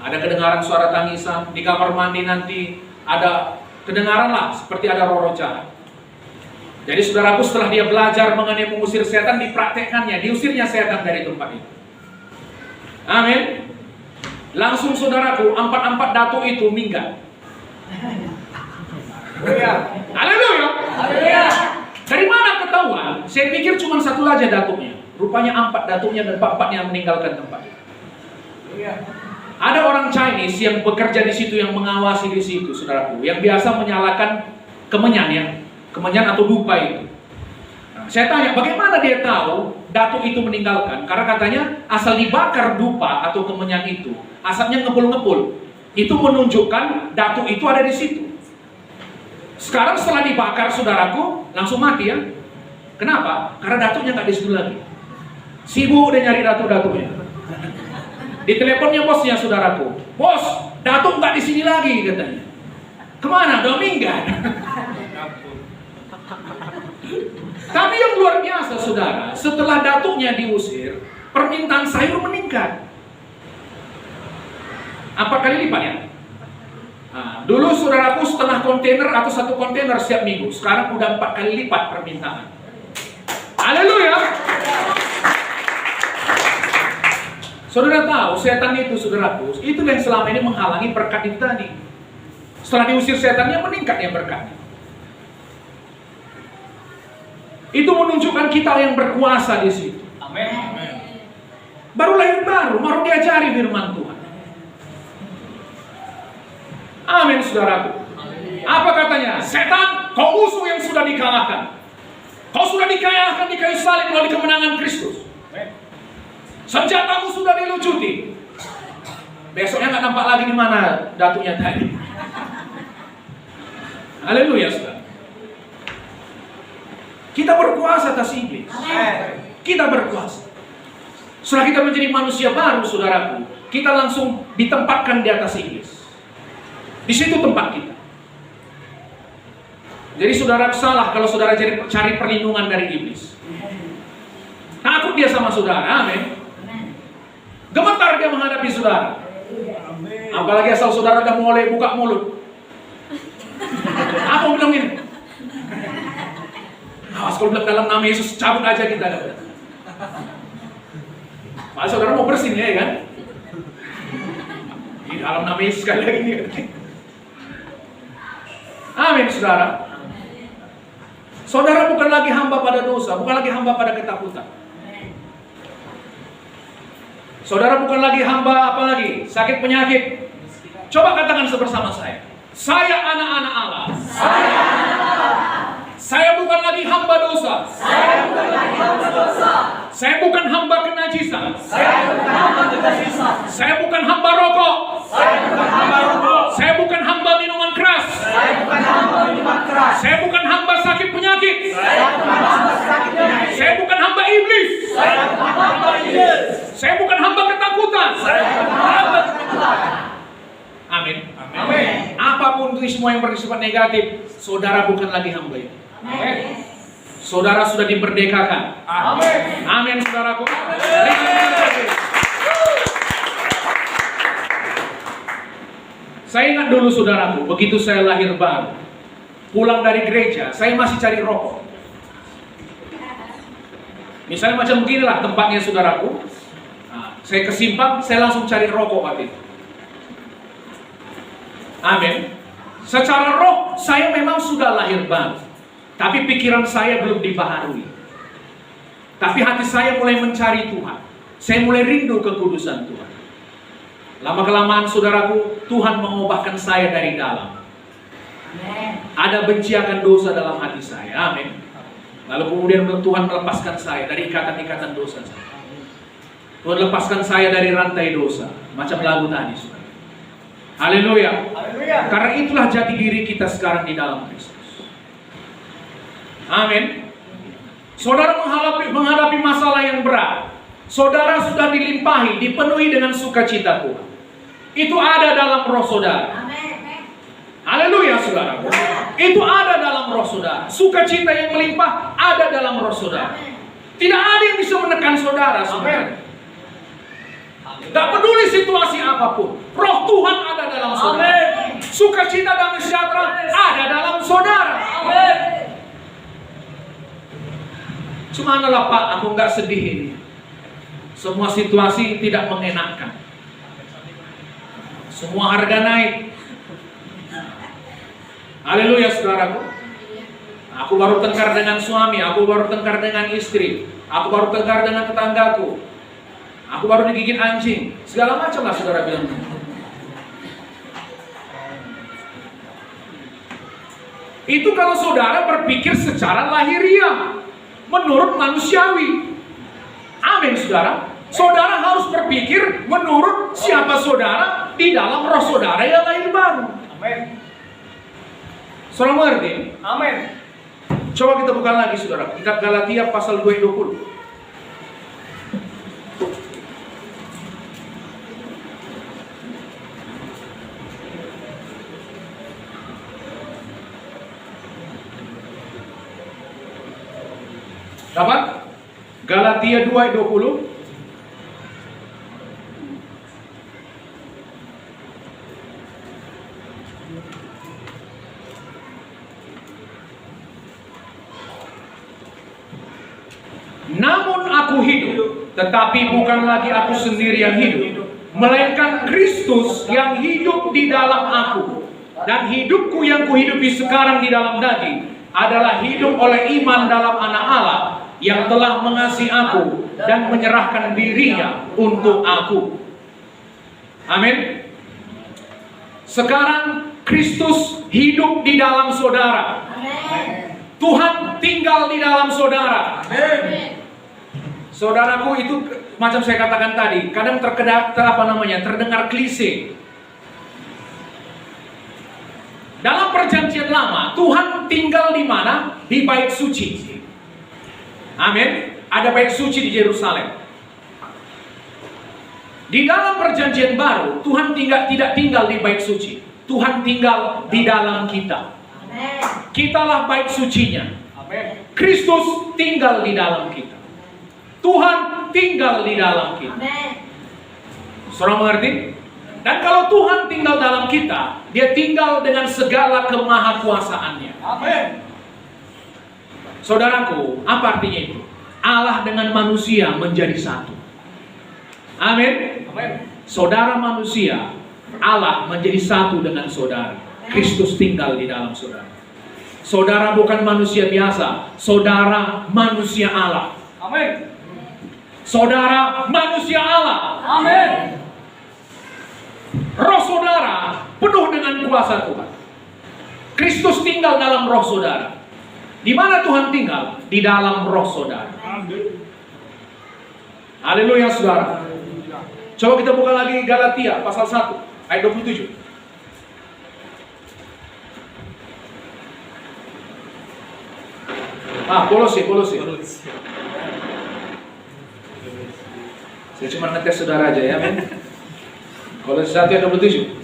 Ada kedengaran suara tangisan. Di kamar mandi nanti ada kedengaran lah, seperti ada roh jahat. Jadi saudaraku, setelah dia belajar mengenai mengusir setan, dipraktekkannya, diusirnya setan dari tempat itu. Amin. Langsung saudaraku, 4 datuk itu minggat. Haleluya. Haleluya. Dari mana ketahuan? Saya pikir cuma satu aja datuknya. Rupanya 4 datuknya dan 4-4-nya meninggalkan tempat itu. Ada orang Chinese yang bekerja di situ, yang mengawasi di situ, saudaraku, yang biasa menyalakan kemenyan ya, kemenyan atau dupa itu. Nah, saya tanya, bagaimana dia tahu datuk itu meninggalkan? Karena katanya asal dibakar dupa atau kemenyan itu, asapnya ngepul-ngepul. Itu menunjukkan datuk itu ada di situ. Sekarang setelah dibakar, saudaraku, langsung mati ya. Kenapa? Karena datuknya nggak di situ lagi. Sibuk udah nyari datuk-datuknya. Di teleponnya bosnya, saudaraku, bos, datuk nggak di sini lagi katanya. Kemana? Udah minggat. Tapi yang luar biasa, saudara, setelah datuknya diusir, permintaan sayur meningkat. Apa kali lipat ya? Nah, dulu saudaraku setengah kontainer atau 1 kontainer setiap minggu. Sekarang udah 4 kali lipat permintaan. Haleluya. Saudara tahu setan itu, saudaraku, itu yang selama ini menghalangi berkat itu tadi. Setelah diusir setannya, meningkatnya berkat. Itu menunjukkan kita yang berkuasa di situ. Amin. Baru lahir baru diajari firman Tuhan. Amin, saudaraku. Apa katanya? Setan, kau musuh yang sudah dikalahkan. Kau sudah dikalahkan di kayu salib melalui kemenangan Kristus. Senjatamu sudah dilucuti. Besoknya nggak nampak lagi di mana datuknya tadi. Haleluya, saudara. Kita berkuasa atas iblis. Kita berkuasa. Setelah kita menjadi manusia baru, saudaraku, kita langsung ditempatkan di atas iblis. Di situ tempat kita. Jadi saudara salah kalau saudara cari perlindungan dari iblis. Takut dia sama saudara, amin. Gemetar dia menghadapi saudara. Apalagi asal saudara udah mulai buka mulut. Apa bilang ini? Awas kalau bilang dalam nama Yesus, cabut aja kita. Malah saudara mau bersin ya kan? Di dalam nama Yesus sekali lagi nih. Amin saudara. Saudara bukan lagi hamba pada dosa, bukan lagi hamba pada ketakutan. Saudara bukan lagi hamba apa lagi? Sakit penyakit. Coba katakan bersama saya. Saya anak-anak Allah. Saya bukan lagi hamba dosa. Saya bukan hamba kenajisan. Saya bukan hamba rokok. Saya bukan hamba minuman keras. Saya bukan hamba sakit penyakit. Saya bukan hamba iblis. Saya bukan hamba ketakutan. Amin. Apapun itu semua yang bersifat negatif, saudara bukan lagi hamba itu. Saudara sudah dimerdekakan. Amin saudaraku. Saya ingat dulu saudaraku, begitu saya lahir baru, pulang dari gereja, saya masih cari rokok. Misalnya macam beginilah tempatnya saudaraku. Saya ke Simpang, saya langsung cari rokok waktu itu. Amin. Secara roh, saya memang sudah lahir baru. Tapi pikiran saya belum dibaharui. Tapi hati saya mulai mencari Tuhan. Saya mulai rindu kekudusan Tuhan. Lama-kelamaan saudaraku, Tuhan mengubahkan saya dari dalam. Ada benci akan dosa dalam hati saya. Amin. Lalu kemudian Tuhan melepaskan saya dari ikatan-ikatan dosa saya. Tuhan lepaskan saya dari rantai dosa. Macam lagu tadi, saudara. Haleluya. Karena itulah jati diri kita sekarang di dalam Kristus. Amin. Saudara menghadapi masalah yang berat. Saudara sudah dilimpahi, dipenuhi dengan sukacita Tuhan. Itu ada dalam roh saudara. Haleluya saudara. Itu ada dalam roh saudara. Sukacita yang melimpah ada dalam roh saudara. Tidak ada yang bisa menekan saudara. Tidak peduli situasi apapun, roh Tuhan ada dalam saudara. Sukacita dan sejahtera ada dalam saudara. Cuma adalah Pak, aku nggak sedih ini. Semua situasi tidak mengenakkan. Semua harga naik. Haleluya saudaraku. Aku baru tengkar dengan suami, aku baru tengkar dengan istri, aku baru tengkar dengan tetanggaku, aku baru digigit anjing. Segala macam lah saudara bilang. Itu kalau saudara berpikir secara lahiriah, menurut manusiawi. Amin saudara. Saudara harus berpikir menurut siapa saudara di dalam roh saudara yang lahir baru. Amin. Saudara mengerti? Amin. Coba kita buka lagi saudara, kitab Galatia pasal 2:20. Dapat? Galatia 2:20. Namun aku hidup, tetapi bukan lagi aku sendiri yang hidup, melainkan Kristus yang hidup di dalam aku. Dan hidupku yang kuhidupi sekarang di dalam daging adalah hidup oleh iman dalam Anak Allah yang telah mengasihi aku dan menyerahkan dirinya untuk aku. Amin. Sekarang Kristus hidup di dalam saudara. Tuhan tinggal di dalam saudara. Saudaraku, itu macam saya katakan tadi, kadang terdengar klise. Dalam perjanjian lama, Tuhan tinggal di mana? Di bait suci. Amin. Ada bait suci di Yerusalem. Di dalam perjanjian baru, Tuhan tidak tinggal di bait suci. Tuhan tinggal di dalam kita. Kitalah bait sucinya. Kristus tinggal di dalam kita. Tuhan tinggal di dalam kita. Saudara mengerti? Dan kalau Tuhan tinggal dalam kita, Dia tinggal dengan segala kemahakuasaannya. Amin. Saudaraku, apa artinya itu? Allah dengan manusia menjadi satu. Amin. Amin. Saudara manusia, Allah menjadi satu dengan saudara. Kristus tinggal di dalam saudara. Saudara bukan manusia biasa, saudara manusia Allah. Amin. Saudara manusia Allah. Amin. Roh saudara penuh dengan kuasa Tuhan. Kristus tinggal dalam roh saudara. Di mana Tuhan tinggal? Di dalam roh saudara. Amin. Haleluya saudara. Coba kita buka lagi Galatia pasal 1 ayat 27. Kolose. Saya cuma ngetes saudara aja ya, men. Kolose 1 ayat 27.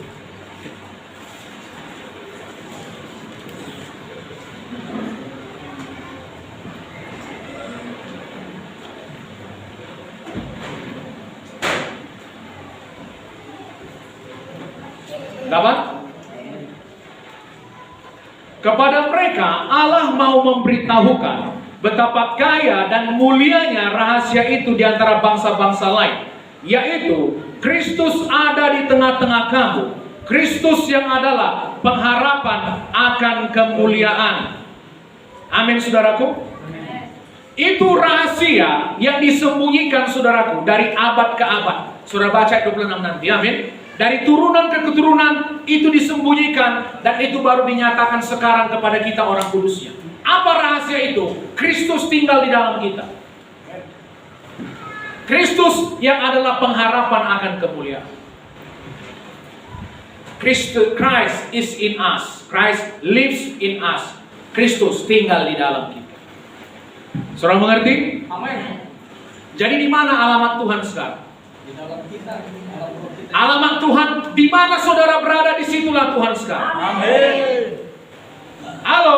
Dapat? Kepada mereka Allah mau memberitahukan betapa kaya dan mulianya rahasia itu di antara bangsa-bangsa lain, yaitu Kristus ada di tengah-tengah kamu. Kristus yang adalah pengharapan akan kemuliaan. Amin saudaraku. Itu rahasia yang disembunyikan saudaraku dari abad ke abad. Saudara baca ayat 26 nanti. Amin. Dari turunan ke keturunan itu disembunyikan dan itu baru dinyatakan sekarang kepada kita orang kudusnya. Apa rahasia itu? Kristus tinggal di dalam kita. Kristus yang adalah pengharapan akan kemuliaan. Christ is in us. Christ lives in us. Kristus tinggal di dalam kita. Saudara mengerti? Amin. Jadi di mana alamat Tuhan sekarang? Di dalam kita. Alamat Tuhan, di mana saudara berada, disitulah Tuhan sekarang. Amin. Halo.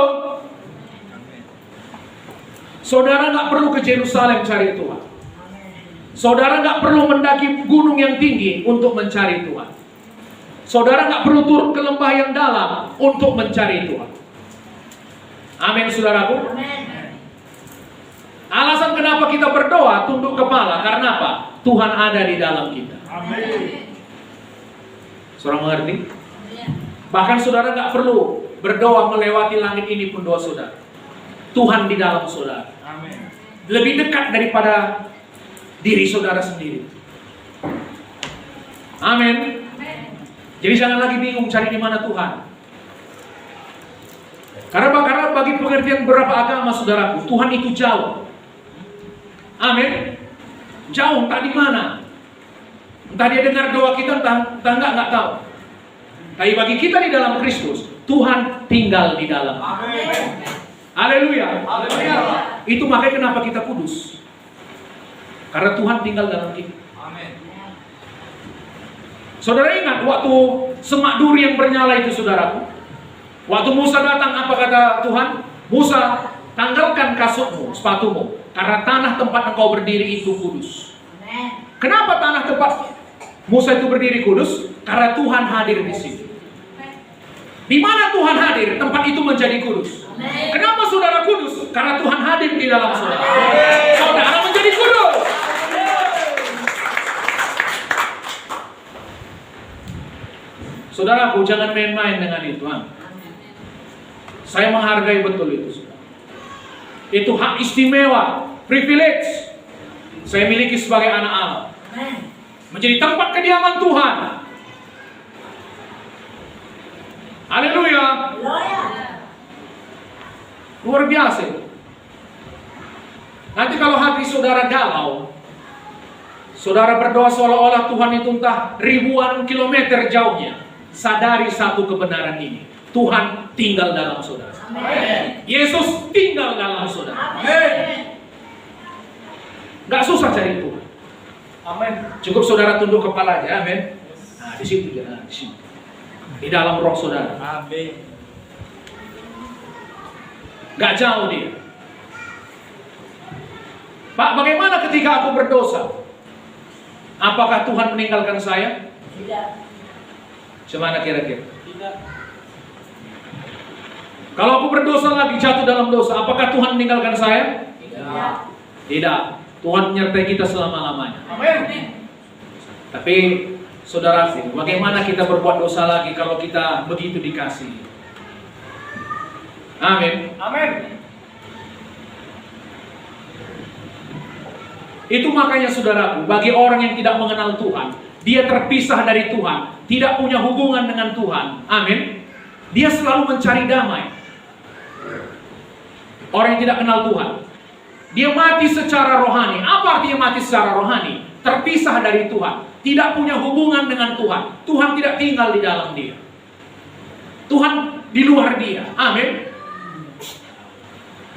Saudara nggak perlu ke Yerusalem cari Tuhan. Saudara nggak perlu mendaki gunung yang tinggi untuk mencari Tuhan. Saudara nggak perlu turun ke lembah yang dalam untuk mencari Tuhan. Amin, saudaraku. Alasan kenapa kita berdoa tunduk kepala, karena apa? Tuhan ada di dalam kita. Amin. Saudara mengerti? Bahkan saudara nggak perlu berdoa melewati langit ini pun doa saudara. Tuhan di dalam saudara. Amin. Lebih dekat daripada diri saudara sendiri. Amin. Jadi jangan lagi bingung cari di mana Tuhan. Karena bagi pengertian beberapa agama saudaraku, Tuhan itu jauh. Amin. Jauh, entah di mana. Entah dia dengar doa kita, entah nggak tahu. Tapi bagi kita di dalam Kristus, Tuhan tinggal di dalam. Amin. Haleluya. Haleluya. Itu makanya kenapa kita kudus. Karena Tuhan tinggal dalam kita. Amin. Saudara ingat waktu semak duri yang bernyala itu saudaraku. Waktu Musa datang, apa kata Tuhan? Musa, tanggalkan kasutmu, sepatumu, karena tanah tempat engkau berdiri itu kudus. Kenapa tanah tempat Musa itu berdiri kudus? Karena Tuhan hadir di situ. Di mana Tuhan hadir, tempat itu menjadi kudus. Kenapa saudara kudus? Karena Tuhan hadir di dalam saudara. Saudara menjadi kudus. Saudaraku, jangan main-main dengan itu. Saya menghargai betul itu. Itu hak istimewa, privilege saya miliki sebagai anak Allah. Menjadi tempat kediaman Tuhan. Haleluya. Luar biasa. Nanti kalau hati saudara galau, saudara berdoa seolah-olah Tuhan itu entah ribuan kilometer jauhnya. Sadari satu kebenaran ini. Tuhan tinggal dalam saudara. Amen. Yesus tinggal dalam saudara. Amin. Gak susah cari Tuhan. Amin. Cukup saudara tunduk kepala aja. Amin. Nah, di situ ya, di situ. Di dalam roh saudara. Amin. Gak jauh dia. Pak, bagaimana ketika aku berdosa? Apakah Tuhan meninggalkan saya? Tidak. Gimana kira-kira? Tidak. Kalau aku berdosa lagi, jatuh dalam dosa, apakah Tuhan meninggalkan saya? Tidak. Tidak. Tuhan menyertai kita selama-lamanya. Amin. Tapi saudaraku, bagaimana kita berbuat dosa lagi kalau kita begitu dikasihi? Amin. Amin. Itu makanya saudaraku, bagi orang yang tidak mengenal Tuhan, dia terpisah dari Tuhan, tidak punya hubungan dengan Tuhan. Amin. Dia selalu mencari damai. Orang yang tidak kenal Tuhan, dia mati secara rohani. Apa artinya mati secara rohani? Terpisah dari Tuhan, tidak punya hubungan dengan Tuhan. Tuhan tidak tinggal di dalam dia. Tuhan di luar dia. Amin.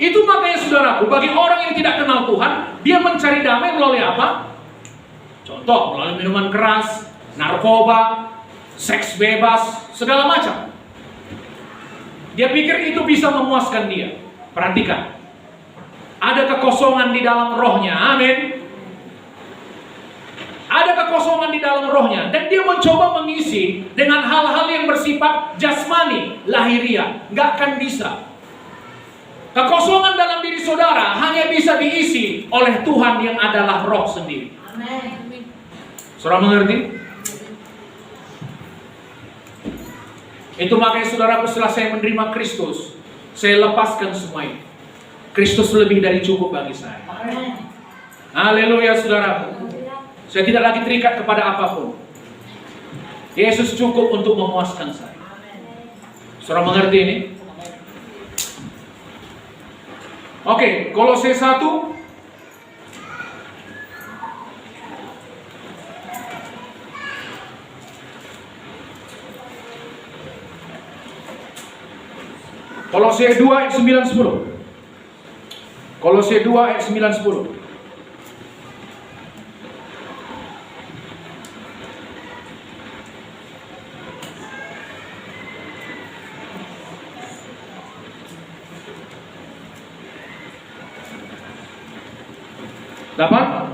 Itu makanya saudaraku, bagi orang yang tidak kenal Tuhan, dia mencari damai melalui apa? Contoh, melalui minuman keras, narkoba, seks bebas, segala macam. Dia pikir itu bisa memuaskan dia. Perhatikan, ada kekosongan di dalam rohnya. Amin. Ada kekosongan di dalam rohnya, dan dia mencoba mengisi dengan hal-hal yang bersifat jasmani, lahiriah. Nggak akan bisa. Kekosongan dalam diri saudara hanya bisa diisi oleh Tuhan yang adalah roh sendiri. Amin. Saudara mengerti? Itu makanya saudaraku, setelah saya menerima Kristus, saya lepaskan semua itu. Kristus lebih dari cukup bagi saya. Amin. Haleluya saudaraku. Saya tidak lagi terikat kepada apapun. Yesus cukup untuk memuaskan saya. Saudara mengerti ini? Oke, Kolose 1. Kolose 2 ayat 9-10. Kolose 2 ayat 9-10. Dapat?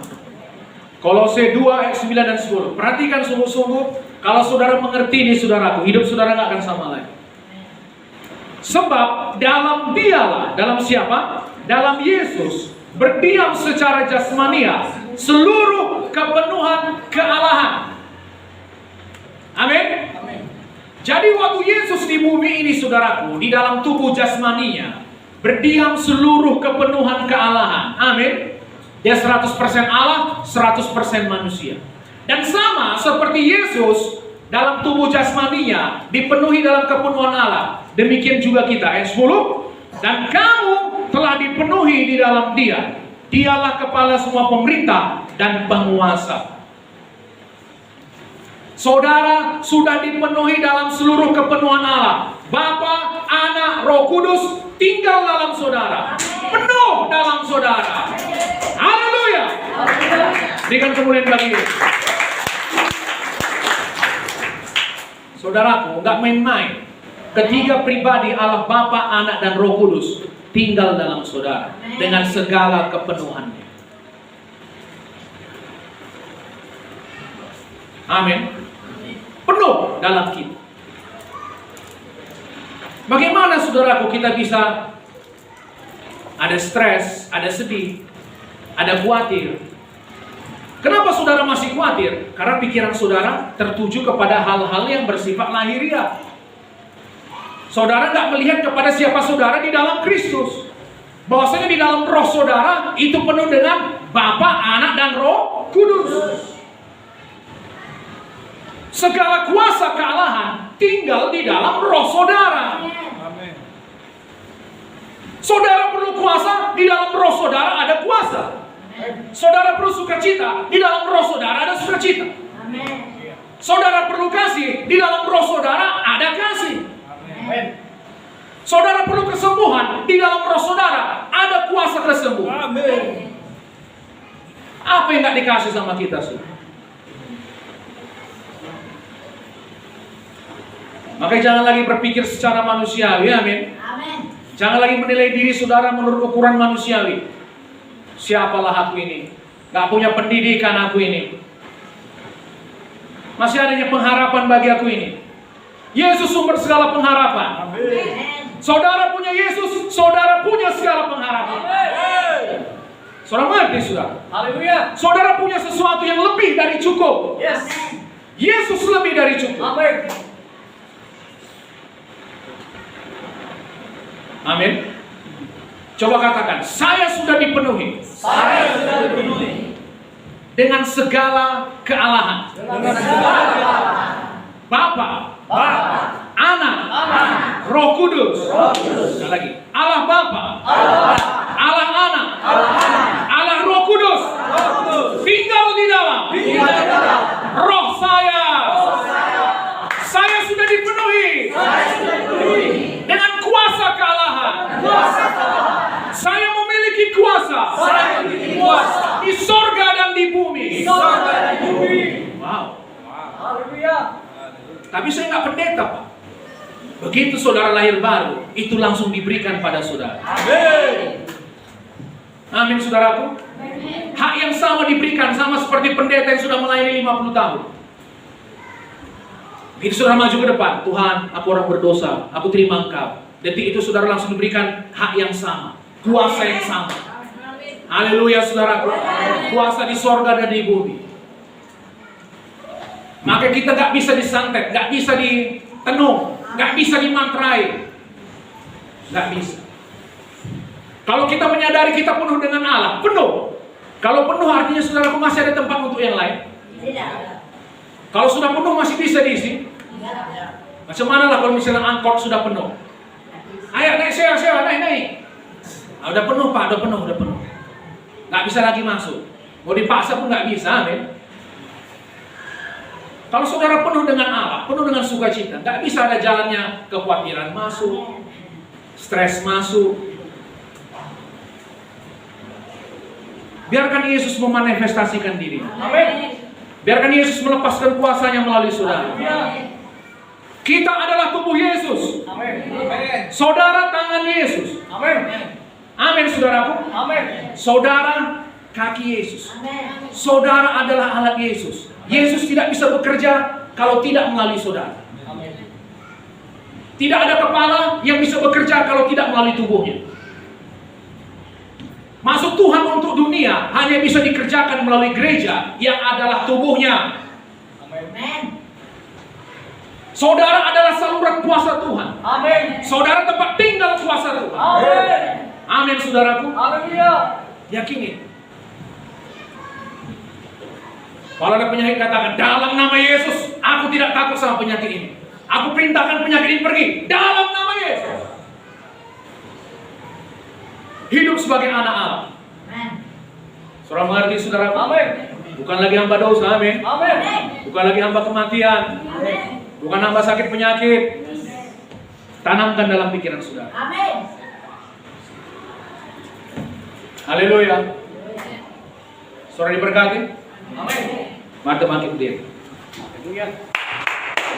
Kolose 2 ayat 9 dan 10. Perhatikan sungguh-sungguh. Kalau saudara mengerti ini saudaraku, hidup saudara nggak akan sama lagi. Sebab dalam dialah, dalam siapa? Dalam Yesus berdiam secara jasmania seluruh kepenuhan kealahan. Amin. Jadi waktu Yesus di bumi ini saudaraku, di dalam tubuh jasmaninya berdiam seluruh kepenuhan kealahan. Amin. Dia 100% Allah, 100% manusia. Dan sama seperti Yesus dalam tubuh jasmaninya dipenuhi dalam kepenuhan Allah, demikian juga kita. Ayat 10. Dan kamu telah dipenuhi di dalam Dia. Dialah kepala semua pemerintah dan penguasa. Saudara sudah dipenuhi dalam seluruh kepenuhan Allah. Bapa, Anak, Roh Kudus tinggal dalam saudara, penuh dalam saudara. Haleluya. Berikan kemuliaan bagi Dia. Saudaraku, nggak main-main. Ketiga pribadi Allah Bapa, Anak, dan Roh Kudus tinggal dalam saudara dengan segala kepenuhannya. Amin. Penuh dalam kita. Bagaimana saudaraku kita bisa ada stres, ada sedih, ada khawatir? Kenapa saudara masih khawatir? Karena pikiran saudara tertuju kepada hal-hal yang bersifat lahiriah. Saudara nggak melihat kepada siapa saudara di dalam Kristus. Bahwasanya di dalam roh saudara itu penuh dengan Bapa, Anak, dan Roh Kudus. Segala kuasa kealahan tinggal di dalam roh saudara. Amin. Saudara perlu kuasa, di dalam roh saudara ada kuasa. Saudara perlu sukacita, di dalam roh saudara ada sukacita. Saudara perlu kasih, di dalam roh saudara ada kasih. Amin. Saudara perlu kesembuhan, di dalam roh saudara ada kuasa kesembuhan. Amin. Apa yang nggak dikasih sama kita sih? Makanya jangan lagi berpikir secara manusiawi, amin. Jangan lagi menilai diri saudara menurut ukuran manusiawi. Siapalah aku ini? Gak punya pendidikan aku ini. Masih adanya pengharapan bagi aku ini. Yesus sumber segala pengharapan. Amin. Saudara punya Yesus, saudara punya segala pengharapan. Saudara mengerti, saudara? Haleluya. Saudara punya sesuatu yang lebih dari cukup. Yes. Yesus lebih dari cukup. Amin. Amin. Coba katakan, saya sudah dipenuhi Saya sudah dipenuhi dengan segala kealahan. dengan segala kealahan. Bapa, Bapa, Anak, Anak, Roh Kudus. Roh Kudus, Sekali lagi, Allah Bapa, Allah, Allah Anak, Allah, Allah Roh Kudus Roh Kudus, tinggal di dalam tinggal di dalam roh saya. roh saya. Saya sudah dipenuhi Saya sudah dipenuhi dengan kuasa kealahan. kuasa Allah. Saya memiliki kuasa Saya memiliki kuasa di sorga dan di bumi. di surga dan di bumi. Wow. Haleluya. Tapi saya nggak pendeta, Pak. Begitu saudara lahir baru, itu langsung diberikan pada saudara. Amin. Amin, saudaraku. Hak yang sama diberikan, sama seperti pendeta yang sudah melayani 50 tahun. Begitu saudara maju ke depan, Tuhan, aku orang berdosa, aku terima Engkau. Detik itu saudara langsung diberikan hak yang sama, kuasa yang sama. Haleluya, saudaraku. Kuasa di sorga dan di bumi. Maka kita nggak bisa disantet, nggak bisa ditenung, nggak bisa dimantrai, nggak bisa. Kalau kita menyadari kita penuh dengan Allah, penuh. Kalau penuh artinya saudaraku masih ada tempat untuk yang lain. Kalau sudah penuh masih bisa diisi. Macam mana lah kalau misalnya angkot sudah penuh? Ayo naik sewa, naik. Ah, udah penuh Pak, udah penuh. Nggak bisa lagi masuk. Mau dipaksa pun nggak bisa, amin. Kalau saudara penuh dengan Allah, penuh dengan sukacita, nggak bisa ada jalannya kekhawatiran masuk, stres masuk. Biarkan Yesus memanifestasikan diri. Amin. Biarkan Yesus melepaskan kuasanya melalui saudara. Haleluya. Kita adalah tubuh Yesus. Amin. Amin. Saudara tangan Yesus. Amin. Amin, saudaraku. Amin. Saudara kaki Yesus. Saudara adalah alat Yesus. Yesus tidak bisa bekerja kalau tidak melalui saudara. Amin. Tidak ada kepala yang bisa bekerja kalau tidak melalui tubuhnya. Masuk Tuhan untuk dunia hanya bisa dikerjakan melalui gereja yang adalah tubuhnya. Amin. Saudara adalah saluran kuasa Tuhan. Amin. Saudara tempat tinggal kuasa Tuhan. Amin. Amin, saudaraku. Haleluya. Yakini. Kalau ada penyakit katakan, dalam nama Yesus, aku tidak takut sama penyakit ini. Aku perintahkan penyakit ini pergi. Dalam nama Yesus. Hidup sebagai anak Allah. Saudara mengerti, saudara? Amin. Bukan lagi hamba dosa, amin. Amin. Bukan lagi hamba kematian. Bukan hamba sakit penyakit. Tanamkan dalam pikiran saudara. Haleluya. Saudara diberkati. Amin. Mari bangkit berdiri. Haleluya.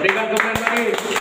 Berikan kemuliaan bagi Yesus.